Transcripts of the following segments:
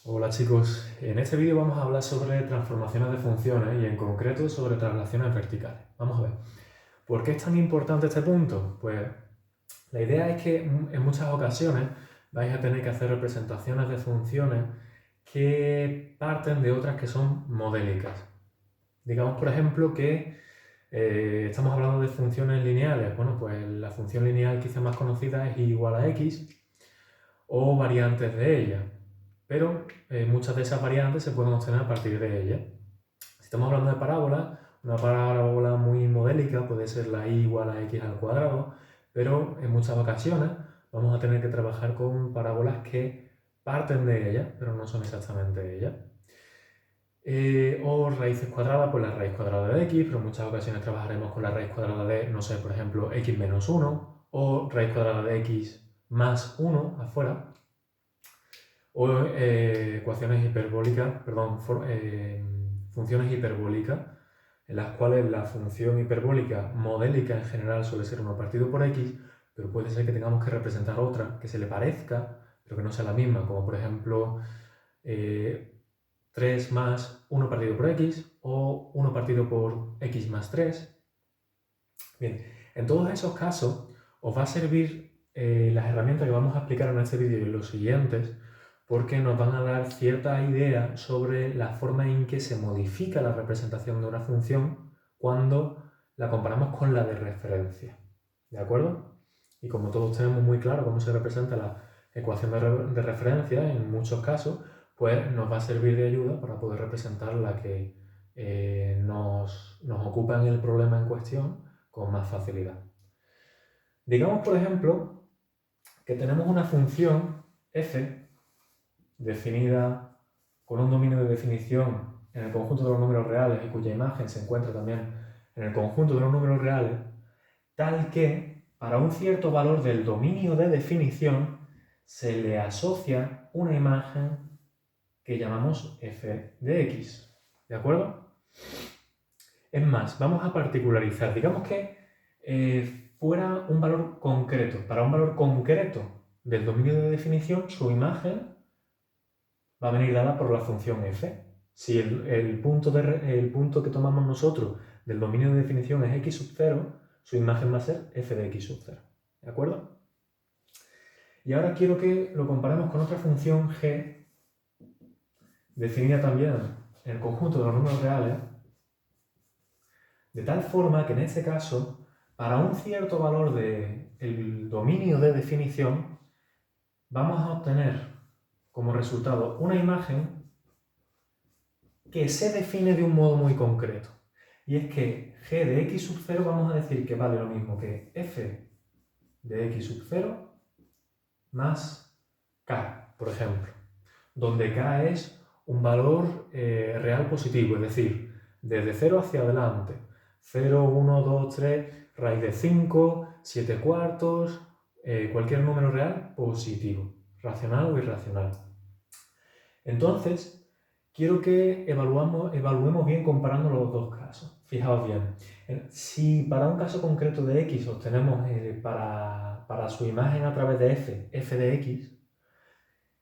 Hola chicos, en este vídeo vamos a hablar sobre transformaciones de funciones y en concreto sobre traslaciones verticales. Vamos a ver, ¿por qué es tan importante este punto? Pues la idea es que en muchas ocasiones vais a tener que hacer representaciones de funciones que parten de otras que son modélicas. Digamos, por ejemplo, que estamos hablando de funciones lineales. Bueno, pues la función lineal quizá más conocida es y igual a x o variantes de ella. Pero muchas de esas variantes se pueden obtener a partir de ella. Si estamos hablando de parábolas, una parábola muy modélica puede ser la y igual a x al cuadrado, pero en muchas ocasiones vamos a tener que trabajar con parábolas que parten de ella, pero no son exactamente ella. O raíces cuadradas, pues la raíz cuadrada de x, pero en muchas ocasiones trabajaremos con la raíz cuadrada de, no sé, por ejemplo, x menos 1, o raíz cuadrada de x más 1 afuera, o ecuaciones hiperbólicas, perdón, funciones hiperbólicas, en las cuales la función hiperbólica modélica en general suele ser 1 partido por x, pero puede ser que tengamos que representar otra que se le parezca, pero que no sea la misma, como por ejemplo 3 más 1 partido por x o 1 partido por x más 3. Bien, en todos esos casos os va a servir las herramientas que vamos a explicar en este vídeo y en los siguientes, porque nos van a dar cierta idea sobre la forma en que se modifica la representación de una función cuando la comparamos con la de referencia. ¿De acuerdo? Y como todos tenemos muy claro cómo se representa la ecuación de referencia en muchos casos, pues nos va a servir de ayuda para poder representar la que nos ocupa en el problema en cuestión con más facilidad. Digamos, por ejemplo, que tenemos una función f definida con un dominio de definición en el conjunto de los números reales y cuya imagen se encuentra también en el conjunto de los números reales, tal que para un cierto valor del dominio de definición se le asocia una imagen que llamamos f de x. ¿De acuerdo? Es más, vamos a particularizar. Digamos que fuera un valor concreto. Para un valor concreto del dominio de definición, su imagen va a venir dada por la función f. Si el punto que tomamos nosotros del dominio de definición es x sub 0, su imagen va a ser f de x sub 0. ¿De acuerdo? Y ahora quiero que lo comparemos con otra función g, definida también en el conjunto de los números reales, de tal forma que en este caso, para un cierto valor del dominio de definición, vamos a obtener como resultado una imagen que se define de un modo muy concreto. Y es que g de x sub 0 vamos a decir que vale lo mismo que f de x sub 0 más k, por ejemplo, donde k es un valor real positivo, es decir, desde 0 hacia adelante, 0, 1, 2, 3, raíz de 5, 7 cuartos, cualquier número real positivo, racional o irracional. Entonces, quiero que evaluemos bien comparando los dos casos. Fijaos bien, si para un caso concreto de x obtenemos para su imagen a través de f de x,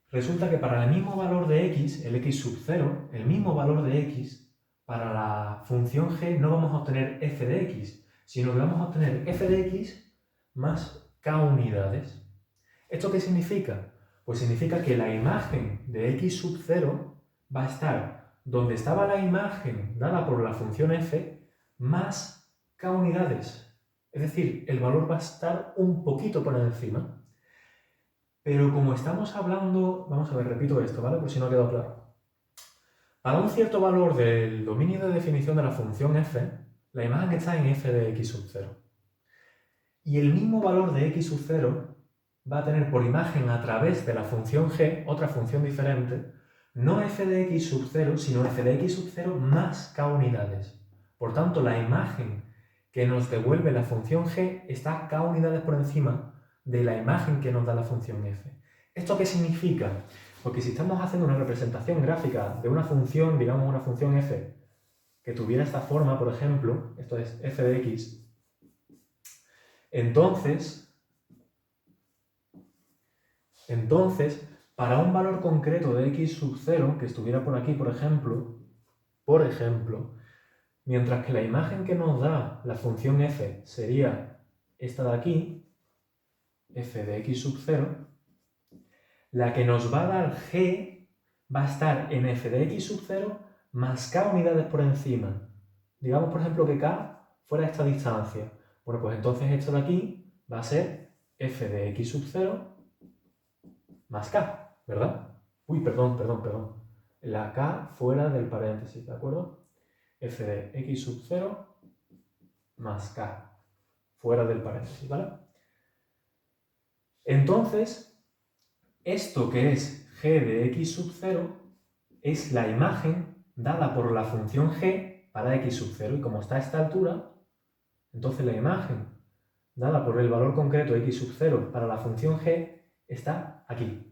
resulta que para el mismo valor de x, el x sub 0, el mismo valor de x, para la función g no vamos a obtener f de x, sino que vamos a obtener f de x más k unidades. ¿Esto qué significa? Pues significa que la imagen de x sub 0 va a estar donde estaba la imagen dada por la función f más k unidades. Es decir, el valor va a estar un poquito por encima. Pero como estamos hablando, vamos a ver, repito esto, ¿vale? Por si no ha quedado claro. Para un cierto valor del dominio de definición de la función f, la imagen está en f de x sub 0. Y el mismo valor de x sub 0 va a tener por imagen a través de la función g, otra función diferente, no f de x sub 0, sino f de x sub 0 más k unidades. Por tanto, la imagen que nos devuelve la función g está k unidades por encima de la imagen que nos da la función f. ¿Esto qué significa? Porque si estamos haciendo una representación gráfica de una función, digamos una función f, que tuviera esta forma, por ejemplo, esto es f de x, entonces para un valor concreto de x sub 0, que estuviera por aquí, por ejemplo, mientras que la imagen que nos da la función f sería esta de aquí, f de x sub 0, la que nos va a dar g va a estar en f de x sub 0 más k unidades por encima. Digamos, por ejemplo, que k fuera esta distancia. Bueno, pues entonces esto de aquí va a ser f de x sub 0 más k, ¿verdad? Uy, perdón. La k fuera del paréntesis, ¿de acuerdo? F de x sub 0 más k fuera del paréntesis, ¿vale? Entonces, esto que es g de x sub 0 es la imagen dada por la función g para x sub 0. Y como está a esta altura, entonces la imagen dada por el valor concreto x sub 0 para la función g está aquí.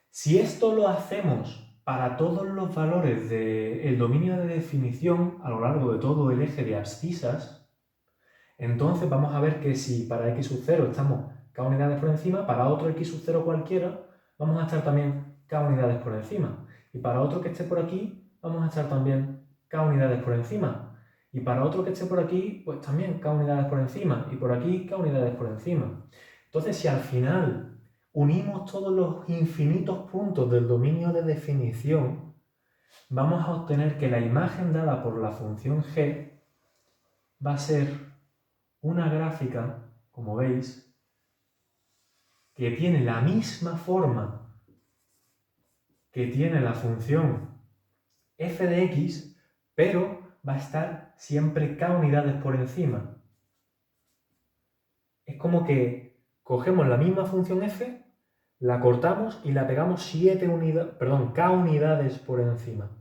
Si esto lo hacemos para todos los valores del dominio de definición a lo largo de todo el eje de abscisas, entonces vamos a ver que si para x sub 0 estamos k unidades por encima, para otro x sub 0 cualquiera vamos a estar también k unidades por encima. Y para otro que esté por aquí vamos a estar también k unidades por encima. Y para otro que esté por aquí, pues también k unidades por encima. Y por aquí k unidades por encima. Entonces, si al final unimos todos los infinitos puntos del dominio de definición, vamos a obtener que la imagen dada por la función g va a ser una gráfica, como veis, que tiene la misma forma que tiene la función f de x, pero va a estar siempre k unidades por encima. Es como que cogemos la misma función f, la cortamos y la pegamos k unidades por encima.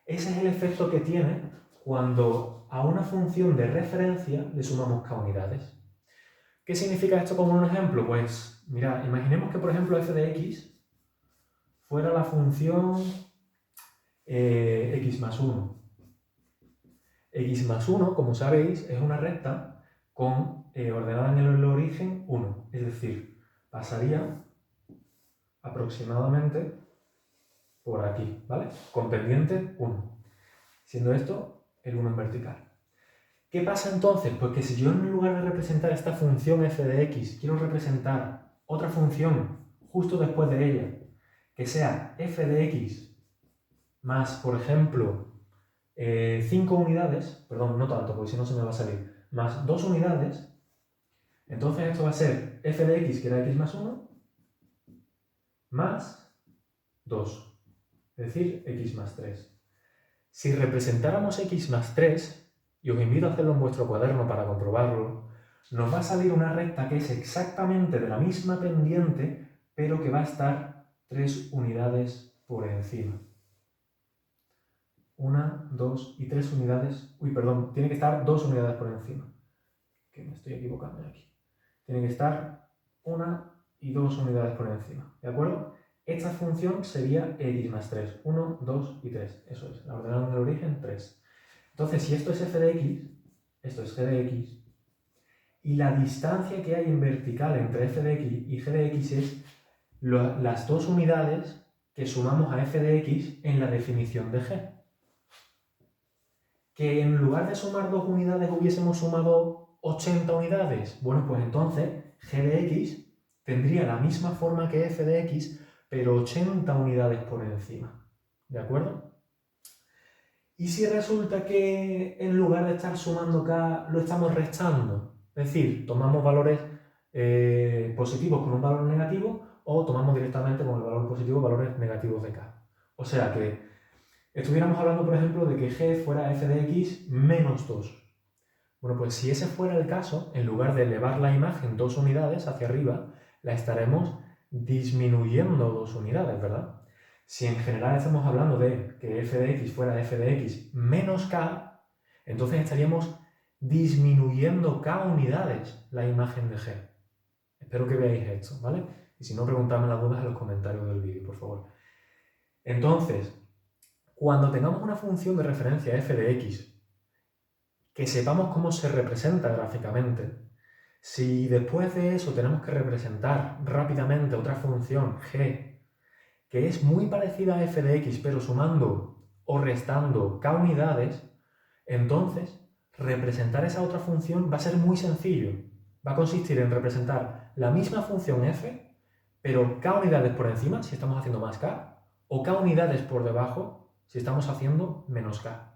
Ese es el efecto que tiene cuando a una función de referencia le sumamos k unidades. ¿Qué significa esto como un ejemplo? Pues, mira, imaginemos que, por ejemplo, f de x fuera la función x más 1. X más 1, como sabéis, es una recta con ordenada en el origen 1. Es decir, pasaría aproximadamente por aquí, ¿vale? Con pendiente 1. Siendo esto el 1 en vertical. ¿Qué pasa entonces? Pues que si yo en lugar de representar esta función f de x quiero representar otra función justo después de ella, que sea f de x más, por ejemplo, 5 unidades, perdón, no tanto, porque si no se me va a salir, más 2 unidades, entonces esto va a ser f de x, que era x más 1, más 2, es decir, x más 3. Si representáramos x más 3, y os invito a hacerlo en vuestro cuaderno para comprobarlo, nos va a salir una recta que es exactamente de la misma pendiente, pero que va a estar 3 unidades por encima. 1, 2 y 3 unidades. Uy, perdón, tiene que estar 2 unidades por encima. Que me estoy equivocando aquí. Tiene que estar 1 y 2 unidades por encima. ¿De acuerdo? Esta función sería x más 3. 1, 2 y 3. Eso es, la ordenada en el origen 3. Entonces, si esto es f de x, esto es g de x, y la distancia que hay en vertical entre f de x y g de x es las dos unidades que sumamos a f de x en la definición de g. Que en lugar de sumar 2 unidades hubiésemos sumado 80 unidades. Bueno, pues entonces g de x tendría la misma forma que f de x, pero 80 unidades por encima. ¿De acuerdo? ¿Y si resulta que en lugar de estar sumando k, lo estamos restando? Es decir, tomamos valores positivos con un valor negativo o tomamos directamente con el valor positivo valores negativos de k. O sea que estuviéramos hablando, por ejemplo, de que g fuera f de x menos 2. Bueno, pues si ese fuera el caso, en lugar de elevar la imagen 2 unidades hacia arriba, la estaremos disminuyendo 2 unidades, ¿verdad? Si en general estamos hablando de que f de x fuera f de x menos k, entonces estaríamos disminuyendo k unidades la imagen de g. Espero que veáis esto, ¿vale? Y si no, preguntadme las dudas en los comentarios del vídeo, por favor. Entonces, cuando tengamos una función de referencia f de x, que sepamos cómo se representa gráficamente, Si después de eso tenemos que representar rápidamente otra función g, que es muy parecida a f de x, pero sumando o restando k unidades, entonces representar esa otra función va a ser muy sencillo. Va a consistir en representar la misma función f, pero k unidades por encima, si estamos haciendo más k, o k unidades por debajo, si estamos haciendo menos k.